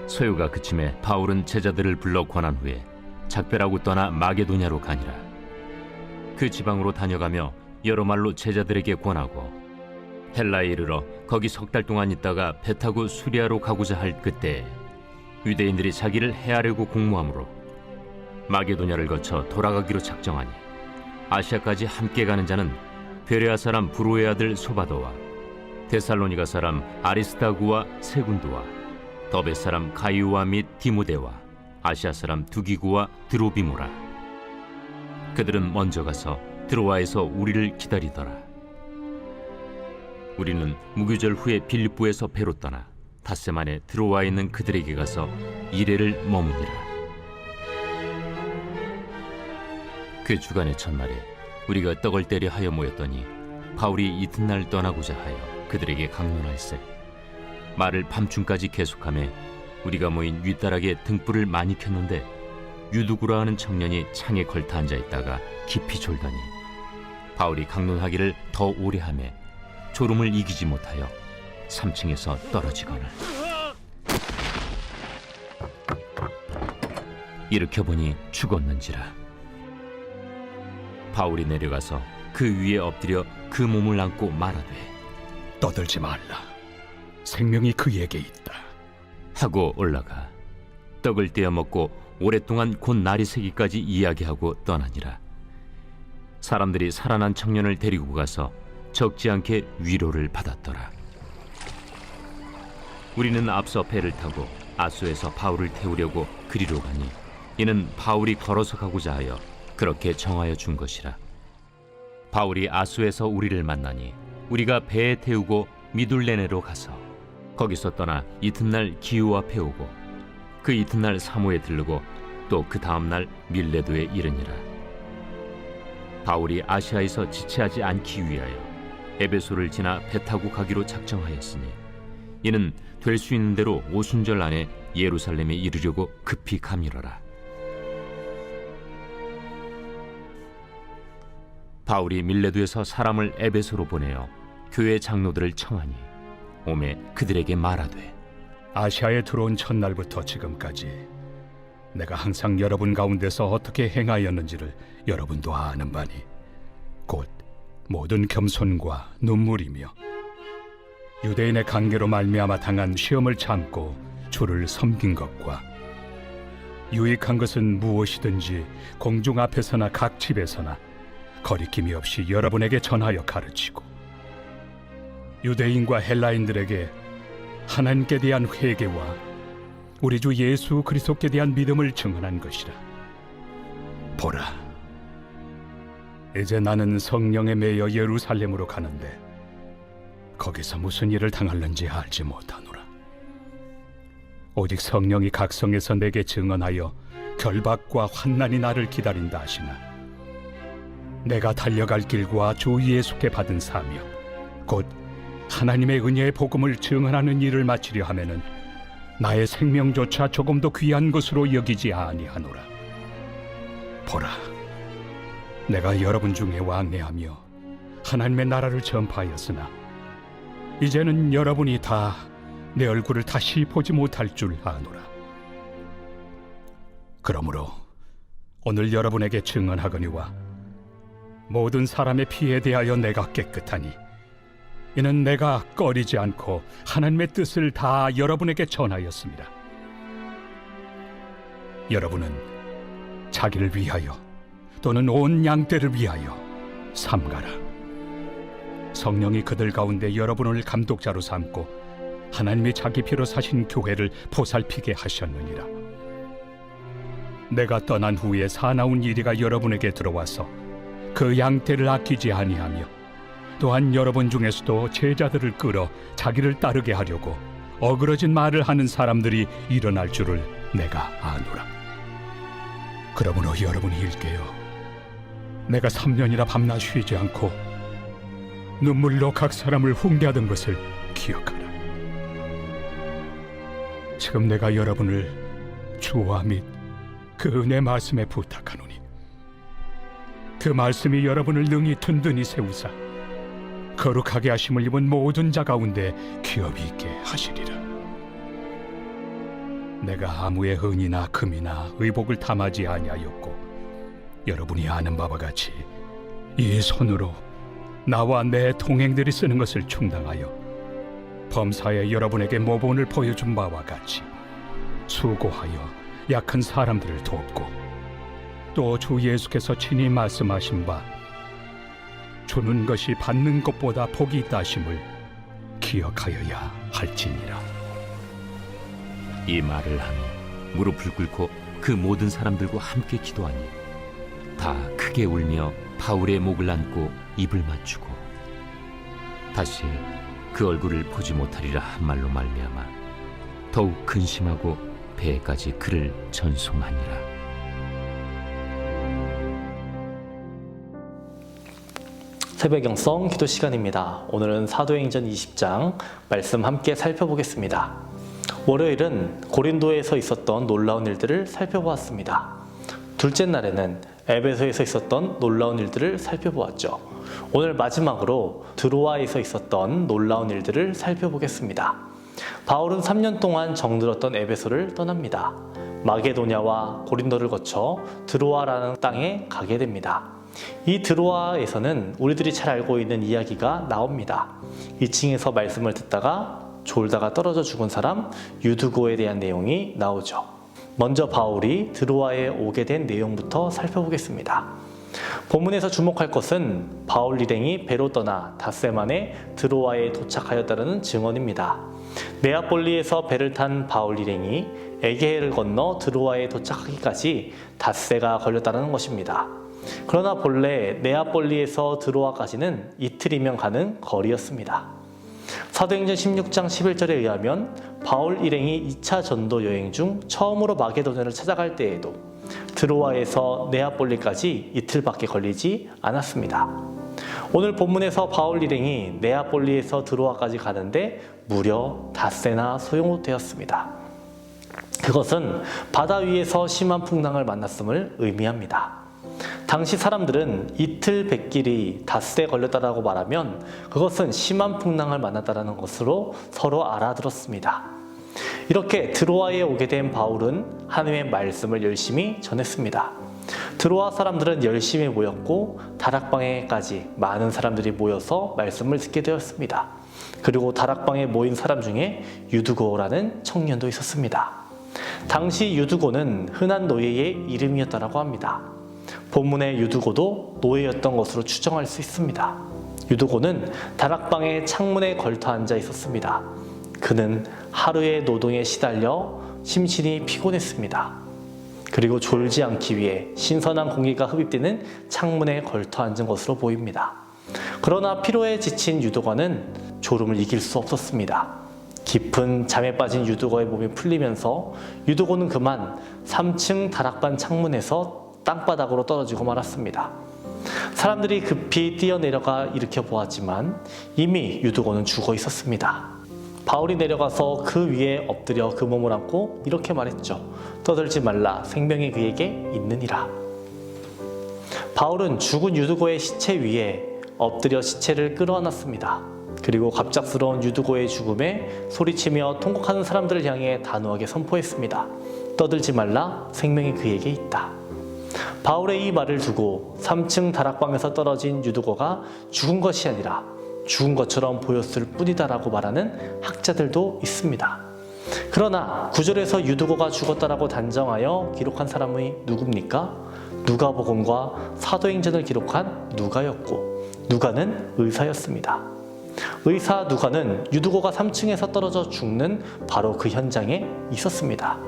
소요가 그침에 바울은 제자들을 불러 권한 후에 작별하고 떠나 마게도냐로 가니라. 그 지방으로 다녀가며 여러 말로 제자들에게 권하고 헬라에 이르러 거기 석 달 동안 있다가 배 타고 수리아로 가고자 할 그때 유대인들이 자기를 해하려고 공모하므로 마게도냐를 거쳐 돌아가기로 작정하니 아시아까지 함께 가는 자는 베레아 사람 브로의 아들 소바도와 데살로니가 사람 아리스다구와 세군도와 더베 사람 가이오와 및 디모데와 아시아 사람 두기구와 드로비모라. 그들은 먼저 가서 드로아에서 우리를 기다리더라. 우리는 무교절 후에 빌립보에서 배로 떠나 닷새 만에 드로아에 있는 그들에게 가서 이레를 머무니라. 그 주간의 첫날에 우리가 떡을 때려 하여 모였더니 바울이 이튿날 떠나고자 하여 그들에게 강론할세 말을 밤중까지 계속하며 우리가 모인 윗다락에 등불을 많이 켰는데 유두구라 하는 청년이 창에 걸터 앉아 있다가 깊이 졸더니 바울이 강론하기를 더 오래 하며 졸음을 이기지 못하여 3층에서 떨어지거늘 일으켜 보니 죽었는지라. 바울이 내려가서 그 위에 엎드려 그 몸을 안고 말하되 떠들지 말라. 생명이 그에게 있다. 하고 올라가 떡을 떼어 먹고 오랫동안 곧 날이 새기까지 이야기하고 떠나니라. 사람들이 살아난 청년을 데리고 가서 적지 않게 위로를 받았더라. 우리는 앞서 배를 타고 아소에서 바울을 태우려고 그리로 가니 이는 바울이 걸어서 가고자 하여 그렇게 정하여 준 것이라. 바울이 아소에서 우리를 만나니 우리가 배에 태우고 미둘레네로 가서 거기서 떠나 이튿날 기우 앞에 오고 그 이튿날 사모에 들르고 또 그 다음날 밀레도에 이르니라. 바울이 아시아에서 지체하지 않기 위하여 에베소를 지나 배 타고 가기로 작정하였으니 이는 될 수 있는 대로 오순절 안에 예루살렘에 이르려고 급히 가밀어라. 바울이 밀레도에서 사람을 에베소로 보내어 교회 장로들을 청하니 오매 그들에게 말하되 아시아에 들어온 첫날부터 지금까지 내가 항상 여러분 가운데서 어떻게 행하였는지를 여러분도 아는 바니 곧 모든 겸손과 눈물이며 유대인의 관계로 말미암아 당한 시험을 참고 주를 섬긴 것과 유익한 것은 무엇이든지 공중 앞에서나 각 집에서나 거리낌이 없이 여러분에게 전하여 가르치고 유대인과 헬라인들에게 하나님께 대한 회개와 우리 주 예수 그리스도께 대한 믿음을 증언한 것이라. 보라, 이제 나는 성령에 매여 예루살렘으로 가는데 거기서 무슨 일을 당할는지 알지 못하노라. 오직 성령이 각 성에서 내게 증언하여 결박과 환난이 나를 기다린다 하시나 내가 달려갈 길과 주 예수께 받은 사명 곧 하나님의 은혜의 복음을 증언하는 일을 마치려 하면은 나의 생명조차 조금도 귀한 것으로 여기지 아니하노라. 보라, 내가 여러분 중에 왕래하며 하나님의 나라를 전파하였으나 이제는 여러분이 다 내 얼굴을 다시 보지 못할 줄 아노라. 그러므로 오늘 여러분에게 증언하거니와 모든 사람의 피에 대하여 내가 깨끗하니 이는 내가 꺼리지 않고 하나님의 뜻을 다 여러분에게 전하였습니다. 여러분은 자기를 위하여 또는 온 양떼를 위하여 삼가라. 성령이 그들 가운데 여러분을 감독자로 삼고 하나님이 자기 피로 사신 교회를 보살피게 하셨느니라. 내가 떠난 후에 사나운 이리가 여러분에게 들어와서 그 양떼를 아끼지 아니하며 또한 여러분 중에서도 제자들을 끌어 자기를 따르게 하려고 어그러진 말을 하는 사람들이 일어날 줄을 내가 아노라. 그러므로 여러분이 일깨어 내가 3년이나 밤낮 쉬지 않고 눈물로 각 사람을 훈계하던 것을 기억하라. 지금 내가 여러분을 주와 및 그 은혜 말씀에 부탁하노니 그 말씀이 여러분을 능히 든든히 세우사 거룩하게 하심을 입은 모든 자 가운데 기업이 있게 하시리라. 내가 아무의 은이나 금이나 의복을 탐하지 아니하였고 여러분이 아는 바와 같이 이 손으로 나와 내 동행들이 쓰는 것을 충당하여 범사에 여러분에게 모본을 보여준 바와 같이 수고하여 약한 사람들을 돕고 또 주 예수께서 친히 말씀하신 바 주는 것이 받는 것보다 복이 있다 하심을 기억하여야 할지니라. 이 말을 하며 무릎을 꿇고 그 모든 사람들과 함께 기도하니 다 크게 울며 바울의 목을 안고 입을 맞추고 다시 그 얼굴을 보지 못하리라 한 말로 말미암아 더욱 근심하고 배에까지 그를 전송하니라. 새벽 영성 기도 시간입니다. 오늘은 사도행전 20장 말씀 함께 살펴보겠습니다. 월요일은 고린도에서 있었던 놀라운 일들을 살펴보았습니다. 둘째 날에는 에베소에서 있었던 놀라운 일들을 살펴보았죠. 오늘 마지막으로 드로아에서 있었던 놀라운 일들을 살펴보겠습니다. 바울은 3년 동안 정들었던 에베소를 떠납니다. 마게도냐와 고린도를 거쳐 드로아라는 땅에 가게 됩니다. 이 드로아에서는 우리들이 잘 알고 있는 이야기가 나옵니다. 2층에서 말씀을 듣다가 졸다가 떨어져 죽은 사람 유두고에 대한 내용이 나오죠. 먼저 바울이 드로아에 오게 된 내용부터 살펴보겠습니다. 본문에서 주목할 것은 바울 일행이 배로 떠나 닷새 만에 드로아에 도착하였다는 증언입니다. 네아폴리에서 배를 탄 바울 일행이 에게해를 건너 드로아에 도착하기까지 닷새가 걸렸다는 것입니다. 그러나 본래 네아폴리에서 드로아까지는 이틀이면 가는 거리였습니다. 사도행전 16장 11절에 의하면 바울 일행이 2차 전도 여행 중 처음으로 마게도냐를 찾아갈 때에도 드로아에서 네아폴리까지 이틀밖에 걸리지 않았습니다. 오늘 본문에서 바울 일행이 네아폴리에서 드로아까지 가는데 무려 닷새나 소요되었습니다. 그것은 바다 위에서 심한 풍랑을 만났음을 의미합니다. 당시 사람들은 이틀 뱃길이 닷새 걸렸다라고 말하면 그것은 심한 풍랑을 만났다는 것으로 서로 알아들었습니다. 이렇게 드로아에 오게 된 바울은 하나님의 말씀을 열심히 전했습니다. 드로아 사람들은 열심히 모였고 다락방에까지 많은 사람들이 모여서 말씀을 듣게 되었습니다. 그리고 다락방에 모인 사람 중에 유두고라는 청년도 있었습니다. 당시 유두고는 흔한 노예의 이름이었다고 합니다. 본문의 유두고도 노예였던 것으로 추정할 수 있습니다. 유두고는 다락방의 창문에 걸터 앉아 있었습니다. 그는 하루의 노동에 시달려 심신이 피곤했습니다. 그리고 졸지 않기 위해 신선한 공기가 흡입되는 창문에 걸터 앉은 것으로 보입니다. 그러나 피로에 지친 유두고는 졸음을 이길 수 없었습니다. 깊은 잠에 빠진 유두고의 몸이 풀리면서 유두고는 그만 3층 다락방 창문에서 땅바닥으로 떨어지고 말았습니다. 사람들이 급히 뛰어내려가 일으켜 보았지만 이미 유두고는 죽어 있었습니다. 바울이 내려가서 그 위에 엎드려 그 몸을 안고 이렇게 말했죠. 떠들지 말라, 생명이 그에게 있느니라. 바울은 죽은 유두고의 시체 위에 엎드려 시체를 끌어안았습니다. 그리고 갑작스러운 유두고의 죽음에 소리치며 통곡하는 사람들을 향해 단호하게 선포했습니다. 떠들지 말라, 생명이 그에게 있다. 바울의 이 말을 두고 3층 다락방에서 떨어진 유두고가 죽은 것이 아니라 죽은 것처럼 보였을 뿐이다라고 말하는 학자들도 있습니다. 그러나 9절에서 유두고가 죽었다라고 단정하여 기록한 사람이 누굽니까? 누가복음과 사도행전을 기록한 누가였고 누가는 의사였습니다. 의사 누가는 유두고가 3층에서 떨어져 죽는 바로 그 현장에 있었습니다.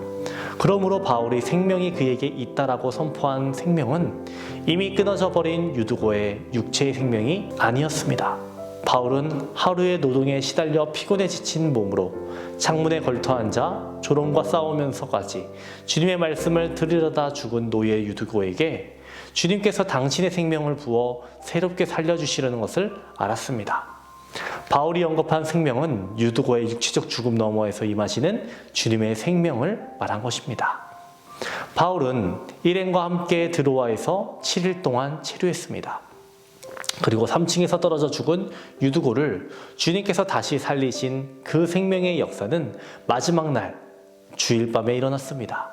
그러므로 바울이 생명이 그에게 있다라고 선포한 생명은 이미 끊어져 버린 유두고의 육체의 생명이 아니었습니다. 바울은 하루의 노동에 시달려 피곤에 지친 몸으로 창문에 걸터 앉아 조롱과 싸우면서까지 주님의 말씀을 들으려다 죽은 노예 유두고에게 주님께서 당신의 생명을 부어 새롭게 살려주시려는 것을 알았습니다. 바울이 언급한 생명은 유두고의 육체적 죽음 너머에서 임하시는 주님의 생명을 말한 것입니다. 바울은 일행과 함께 드로아에서 7일 동안 체류했습니다. 그리고 3층에서 떨어져 죽은 유두고를 주님께서 다시 살리신 그 생명의 역사는 마지막 날 주일 밤에 일어났습니다.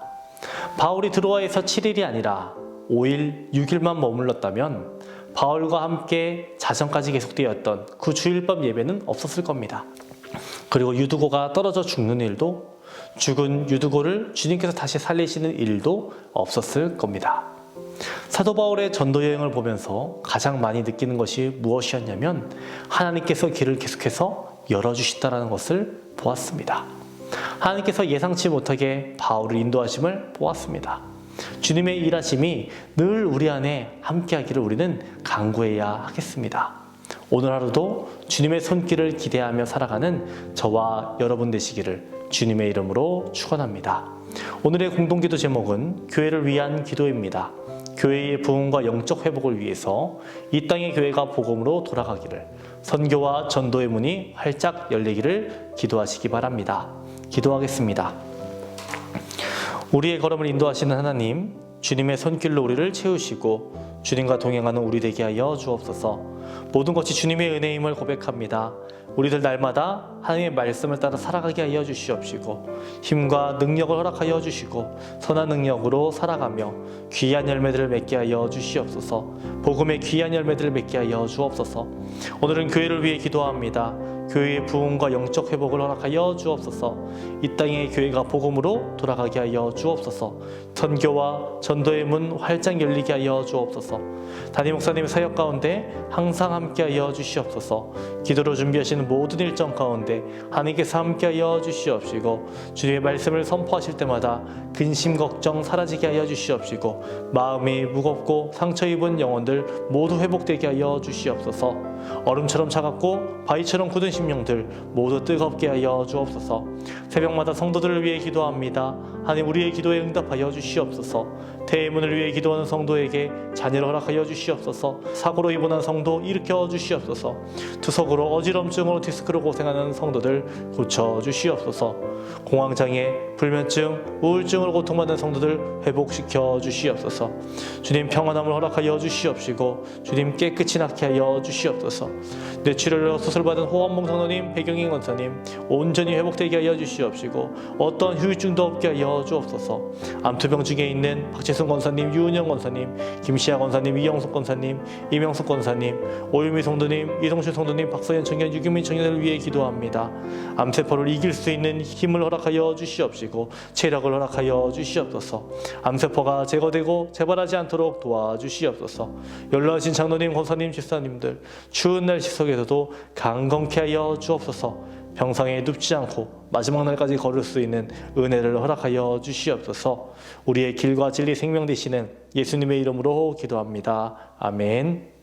바울이 드로아에서 7일이 아니라 5일, 6일만 머물렀다면 바울과 함께 자정까지 계속되었던 그 주일밤 예배는 없었을 겁니다. 그리고 유두고가 떨어져 죽는 일도, 죽은 유두고를 주님께서 다시 살리시는 일도 없었을 겁니다. 사도 바울의 전도 여행을 보면서 가장 많이 느끼는 것이 무엇이었냐면 하나님께서 길을 계속해서 열어주시다라는 것을 보았습니다. 하나님께서 예상치 못하게 바울을 인도하심을 보았습니다. 주님의 일하심이 늘 우리 안에 함께하기를 우리는 간구해야 하겠습니다. 오늘 하루도 주님의 손길을 기대하며 살아가는 저와 여러분 되시기를 주님의 이름으로 축원합니다. 오늘의 공동기도 제목은 교회를 위한 기도입니다. 교회의 부흥과 영적 회복을 위해서 이 땅의 교회가 복음으로 돌아가기를, 선교와 전도의 문이 활짝 열리기를 기도하시기 바랍니다. 기도하겠습니다. 우리의 걸음을 인도하시는 하나님, 주님의 손길로 우리를 채우시고 주님과 동행하는 우리 되게 하여 주옵소서. 모든 것이 주님의 은혜임을 고백합니다. 우리들 날마다 하나님의 말씀을 따라 살아가게 하여 주시옵시고 힘과 능력을 허락하여 주시고 선한 능력으로 살아가며 귀한 열매들을 맺게 하여 주시옵소서. 복음의 귀한 열매들을 맺게 하여 주옵소서. 오늘은 교회를 위해 기도합니다. 교회의 부흥과 영적 회복을 허락하여 주옵소서. 이 땅의 교회가 복음으로 돌아가게 하여 주옵소서. 선교와 전도의 문 활짝 열리게 하여 주옵소서. 담임 목사님의 사역 가운데 항상 함께하여 주시옵소서. 기도로 준비하시는 모든 일정 가운데 하나님께서 함께하여 주시옵시고 주님의 말씀을 선포하실 때마다 근심 걱정 사라지게 하여 주시옵시고 마음이 무겁고 상처 입은 영혼들 모두 회복되게 하여 주시옵소서. 얼음처럼 차갑고 바위처럼 굳은 심령들 모두 뜨겁게 하여 주옵소서. 새벽마다 성도들을 위해 기도합니다. 하나님, 우리의 기도에 응답하여 주시옵소서. 대문을 위해 기도하는 성도에게 자녀를 허락하여 주시옵소서. 사고로 입원한 성도 일으켜 주시옵소서. 투석으로 어지럼증으로 디스크로 고생하는 성도들 고쳐 주시옵소서. 공황장애, 불면증, 우울증으로 고통받는 성도들 회복시켜 주시옵소서. 주님 평안함을 허락하여 주시옵시고 주님 깨끗이 낫게 하여 주시옵소서. 뇌출혈로 수술받은 호원봉 성도님, 배경인 권사님 온전히 회복되게 하여 주시옵시고 어떤 후유증도 없게 하여 주옵소서. 암투병 중에 있는 박재순 권사님, 유은영 권사님, 김시아 권사님, 이영숙 권사님, 이명숙 권사님, 오유미 성도님, 이동실 성도님, 박서연 청년, 유규민 청년을 위해 기도합니다. 암세포를 이길 수 있는 힘을 허락하여 주시옵시고 체력을 허락하여 주시옵소서. 암세포가 제거되고 재발하지 않도록 도와주시옵소서. 연로하신 장로님, 권사님, 집사님들 추운 날 지속에서도 강건케 하여 주옵소서. 병상에 눕지 않고 마지막 날까지 걸을 수 있는 은혜를 허락하여 주시옵소서. 우리의 길과 진리 생명 되시는 예수님의 이름으로 기도합니다. 아멘.